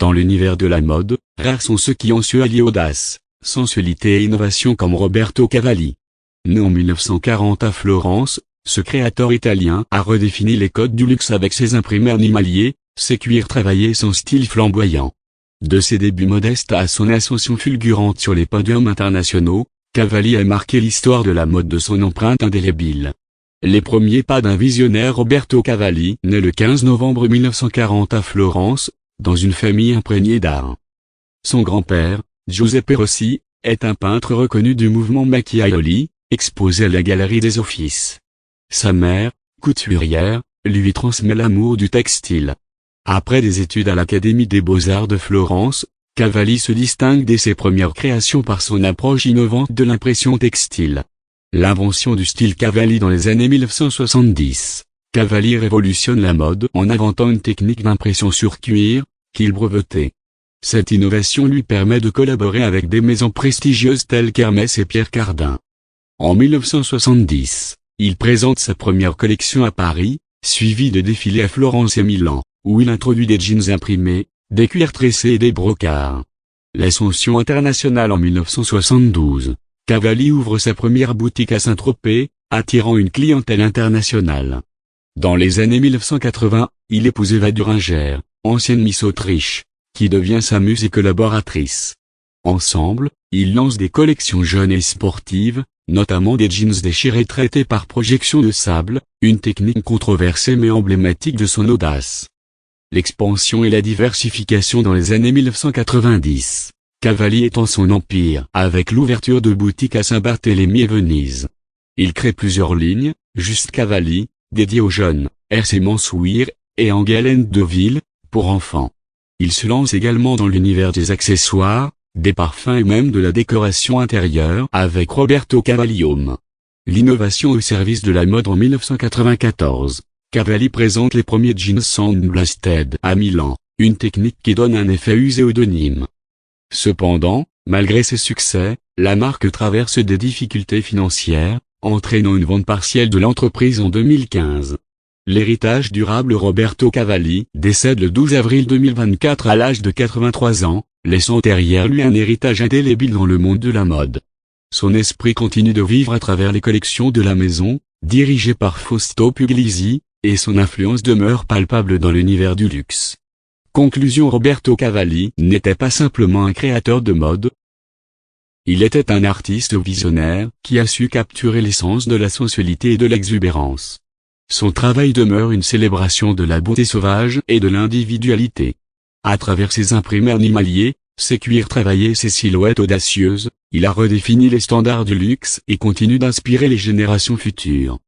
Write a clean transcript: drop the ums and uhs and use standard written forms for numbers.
Dans l'univers de la mode, rares sont ceux qui ont su allier audace, sensualité et innovation comme Roberto Cavalli. Né en 1940 à Florence, ce créateur italien a redéfini les codes du luxe avec ses imprimés animaliers, ses cuirs travaillés et son style flamboyant. De ses débuts modestes à son ascension fulgurante sur les podiums internationaux, Cavalli a marqué l'histoire de la mode de son empreinte indélébile. Les premiers pas d'un visionnaire. Roberto Cavalli naît le 15 novembre 1940 à Florence, dans une famille imprégnée d'art. Son grand-père, Giuseppe Rossi, est un peintre reconnu du mouvement Macchiaioli, exposé à la Galerie des Offices. Sa mère, couturière, lui transmet l'amour du textile. Après des études à l'Académie des Beaux-Arts de Florence, Cavalli se distingue dès ses premières créations par son approche innovante de l'impression textile. L'invention du style Cavalli dans les années 1970. Cavalli révolutionne la mode en inventant une technique d'impression sur cuir, qu'il brevetait. Cette innovation lui permet de collaborer avec des maisons prestigieuses telles qu'Hermès et Pierre Cardin. En 1970, il présente sa première collection à Paris, suivie de défilés à Florence et Milan, où il introduit des jeans imprimés, des cuirs tressés et des brocarts. L'ascension internationale en 1972, Cavalli ouvre sa première boutique à Saint-Tropez, attirant une clientèle internationale. Dans les années 1980, il épouse Eva Duringer, ancienne Miss Autriche, qui devient sa muse et collaboratrice. Ensemble, ils lancent des collections jeunes et sportives, notamment des jeans déchirés traités par projection de sable, une technique controversée mais emblématique de son audace. L'expansion et la diversification dans les années 1990. Cavalli étend son empire avec l'ouverture de boutiques à Saint-Barthélemy et Venise. Il crée plusieurs lignes, Juste Cavalli, dédiées aux jeunes, RC Mensouir, et Angoulême de Ville, pour enfants. Il se lance également dans l'univers des accessoires, des parfums et même de la décoration intérieure avec Roberto Cavalli Home. L'innovation au service de la mode. En 1994, Cavalli présente les premiers jeans Sandblasted à Milan, une technique qui donne un effet usé au denim. Cependant, malgré ses succès, la marque traverse des difficultés financières, entraînant une vente partielle de l'entreprise en 2015. L'héritage durable. Roberto Cavalli décède le 12 avril 2024 à l'âge de 83 ans, laissant derrière lui un héritage indélébile dans le monde de la mode. Son esprit continue de vivre à travers les collections de la maison, dirigées par Fausto Puglisi, et son influence demeure palpable dans l'univers du luxe. Conclusion. Roberto Cavalli n'était pas simplement un créateur de mode. Il était un artiste visionnaire qui a su capturer l'essence de la sensualité et de l'exubérance. Son travail demeure une célébration de la beauté sauvage et de l'individualité. À travers ses imprimés animaliers, ses cuirs travaillés et ses silhouettes audacieuses, il a redéfini les standards du luxe et continue d'inspirer les générations futures.